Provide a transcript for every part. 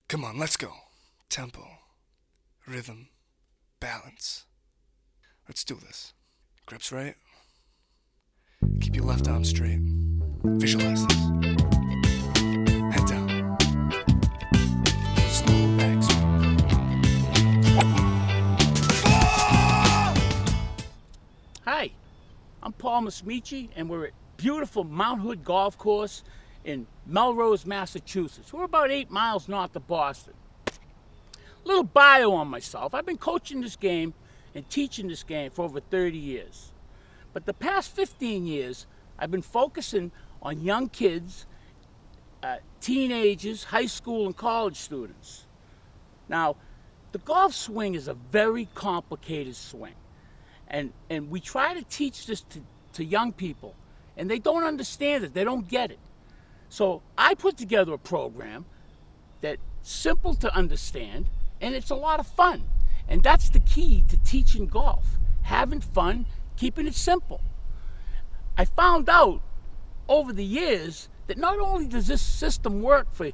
Come on, let's go. Tempo, rhythm, balance. Let's do this. Grips right. Keep your left arm straight. Visualize this. Head down. Slow back Hi, I'm Paul Masmichi, and we're at beautiful Mount Hood Golf Course in Melrose, Massachusetts. We're about 8 miles north of Boston. Little bio on myself. I've been coaching this game and teaching this game for over 30 years. But the past 15 years, I've been focusing on young kids, teenagers, high school and college students. Now, the golf swing is a very complicated swing. And we try to teach this to young people, and they don't understand it, they don't get it. So I put together a program that's simple to understand, and it's a lot of fun. And that's the key to teaching golf, having fun, keeping it simple. I found out over the years that not only does this system work for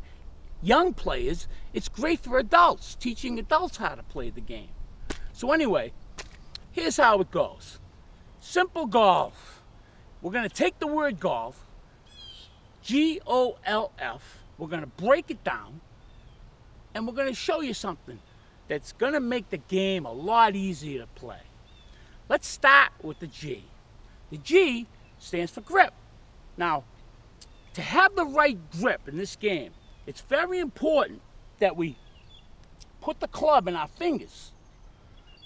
young players, it's great for adults, teaching adults how to play the game. So anyway, here's how it goes. Simple golf. We're going to take the word golf, G-O-L-F, we're going to break it down, and we're going to show you something that's going to make the game a lot easier to play. Let's start with the G. The G stands for grip. Now, to have the right grip in this game, it's very important that we put the club in our fingers.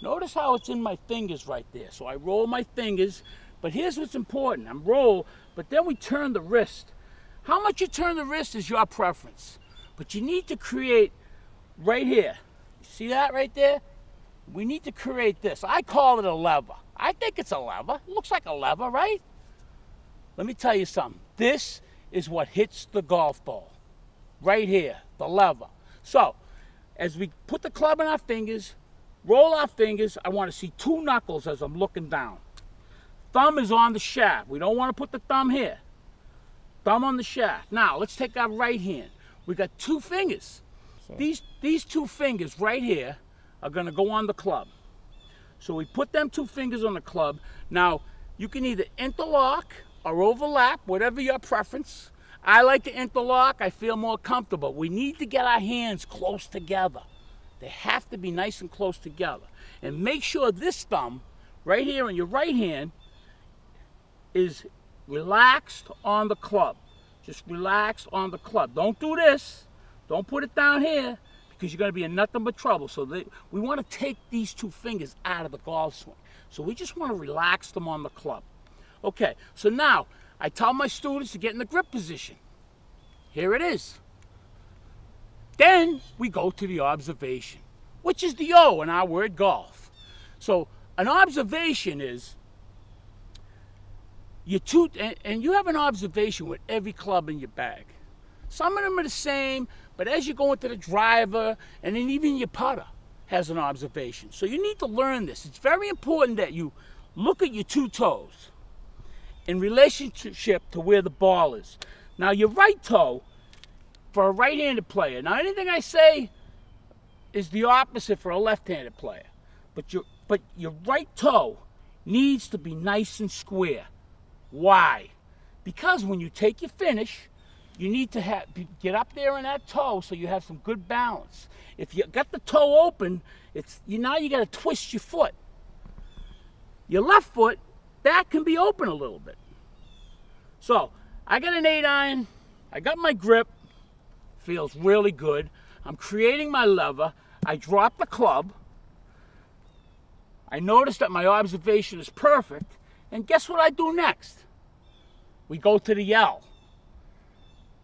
Notice how it's in my fingers right there. So I roll my fingers, but here's what's important. I'm roll, but then we turn the wrist. How much you turn the wrist is your preference. But you need to create right here. You see that right there? We need to create this. I call it a lever. I think it's a lever. It looks like a lever, right? Let me tell you something. This is what hits the golf ball. Right here, the lever. So, as we put the club in our fingers, roll our fingers, I want to see 2 knuckles as I'm looking down. Thumb is on the shaft. We don't want to put the thumb here. Thumb on the shaft. Now, let's take our right hand. We got 2 fingers. So these 2 fingers right here are going to go on the club. So we put them 2 fingers on the club. Now, you can either interlock or overlap, whatever your preference. I like to interlock. I feel more comfortable. We need to get our hands close together. They have to be nice and close together. And make sure this thumb right here in your right hand is relaxed on the club. Just relax on the club. Don't do this. Don't put it down here because you're going to be in nothing but trouble. So we want to take these 2 fingers out of the golf swing. So we just want to relax them on the club. Okay, so now I tell my students to get in the grip position. Here it is. Then we go to the observation, which is the O in our word golf. So an observation is and you have an observation with every club in your bag. Some of them are the same, but as you go into the driver, and then even your putter has an observation. So you need to learn this. It's very important that you look at your 2 toes in relationship to where the ball is. Now your right toe, for a right-handed player, now anything I say is the opposite for a left-handed player, but your right toe needs to be nice and square. Why? Because when you take your finish, you need to get up there in that toe so you have some good balance. If you got the toe open, now you got to twist your foot. Your left foot, that can be open a little bit. So I got an 8-iron. I got my grip. Feels really good. I'm creating my lever. I drop the club. I notice that my observation is perfect. And guess what I do next? We go to the L.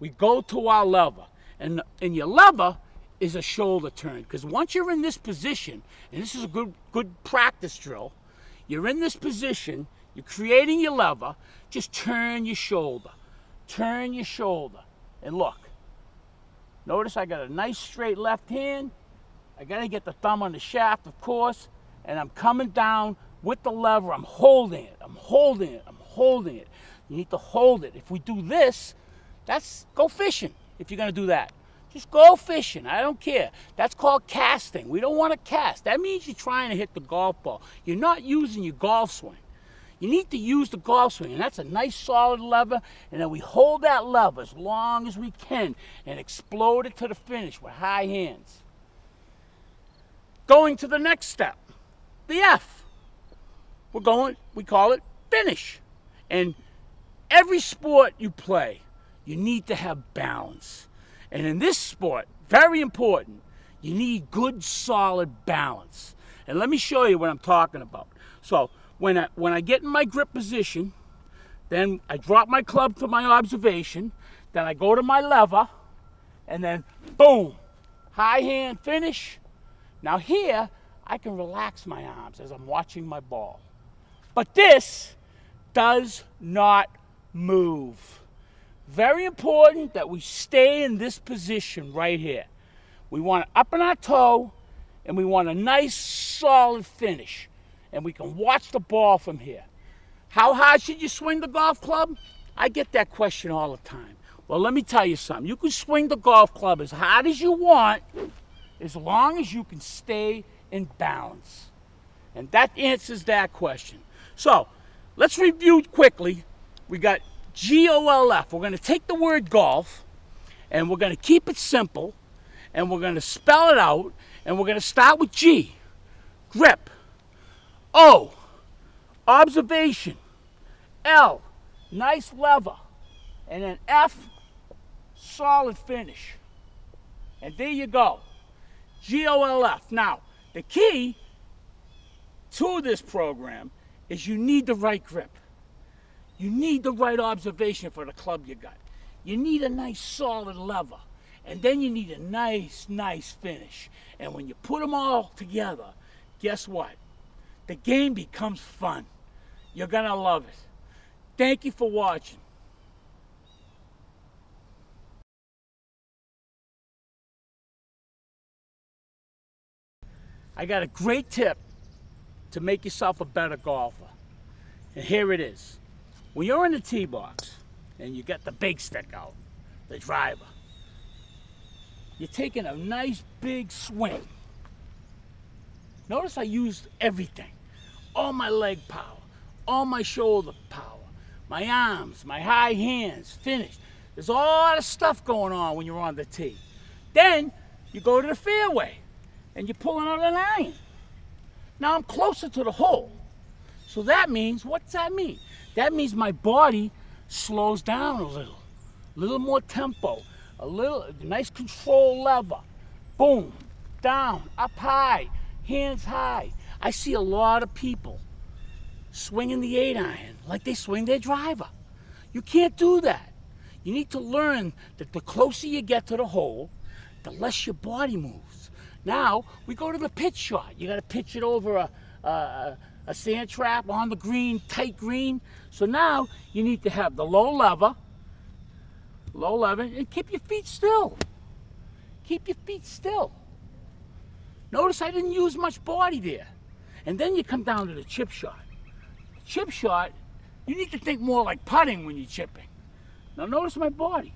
We go to our lever. And your lever is a shoulder turn. Because once you're in this position, and this is a good practice drill, you're in this position, you're creating your lever, just turn your shoulder. Turn your shoulder. And look. Notice I got a nice straight left hand. I got to get the thumb on the shaft, of course. And I'm coming down with the lever. I'm holding it. I'm holding it. I'm holding it. You need to hold it. If we do this, go fishing if you're going to do that. Just go fishing. I don't care. That's called casting. We don't want to cast. That means you're trying to hit the golf ball. You're not using your golf swing. You need to use the golf swing, and that's a nice solid lever, and then we hold that lever as long as we can and explode it to the finish with high hands. Going to the next step, the F. We call it finish. And every sport you play, you need to have balance. And in this sport, very important, you need good, solid balance. And let me show you what I'm talking about. So when I get in my grip position, then I drop my club to my observation, then I go to my lever, and then boom, high hand finish. Now here, I can relax my arms as I'm watching my ball. But this does not move. Very important that we stay in this position right here. We want it up in our toe, and we want a nice solid finish. And we can watch the ball from here. How hard should you swing the golf club? I get that question all the time. Well, let me tell you something. You can swing the golf club as hard as you want, as long as you can stay in balance. And that answers that question. So, let's review quickly. We got G-O-L-F. We're going to take the word golf, and we're going to keep it simple, and we're going to spell it out, and we're going to start with G, grip. O, observation. L, nice lever. And then F, solid finish. And there you go. G-O-L-F. Now, the key to this program is you need the right grip. You need the right observation for the club you got. You need a nice solid lever. And then you need a nice finish. And when you put them all together, guess what? The game becomes fun. You're going to love it. Thank you for watching. I got a great tip to make yourself a better golfer. And here it is. When you're in the tee box and you got the big stick out, the driver, you're taking a nice big swing. Notice I used everything. All my leg power, all my shoulder power, my arms, my high hands, finish. There's a lot of stuff going on when you're on the tee. Then you go to the fairway and you're pulling out an iron. Now I'm closer to the hole. So that means, what's that mean? That means my body slows down a little more tempo, a nice control lever. Boom, down, up high, hands high. I see a lot of people swinging the 8-iron like they swing their driver. You can't do that. You need to learn that the closer you get to the hole, the less your body moves. Now, we go to the pitch shot. You got to pitch it over a sand trap on the green, tight green. So now you need to have the low lever, and keep your feet still. Keep your feet still. Notice I didn't use much body there. And then you come down to the chip shot. Chip shot, you need to think more like putting when you're chipping. Now notice my body.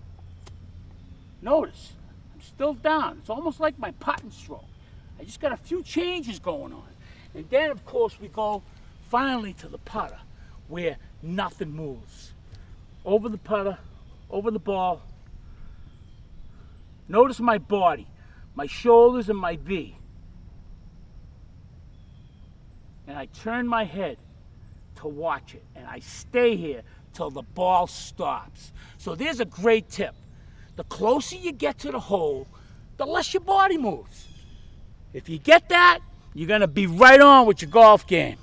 Notice, I'm still down. It's almost like my putting stroke. I just got a few changes going on. And then, of course, we go finally to the putter, where nothing moves. Over the putter, over the ball. Notice my body, my shoulders and my V. And I turn my head to watch it. And I stay here till the ball stops. So there's a great tip. The closer you get to the hole, the less your body moves. If you get that, you're going to be right on with your golf game.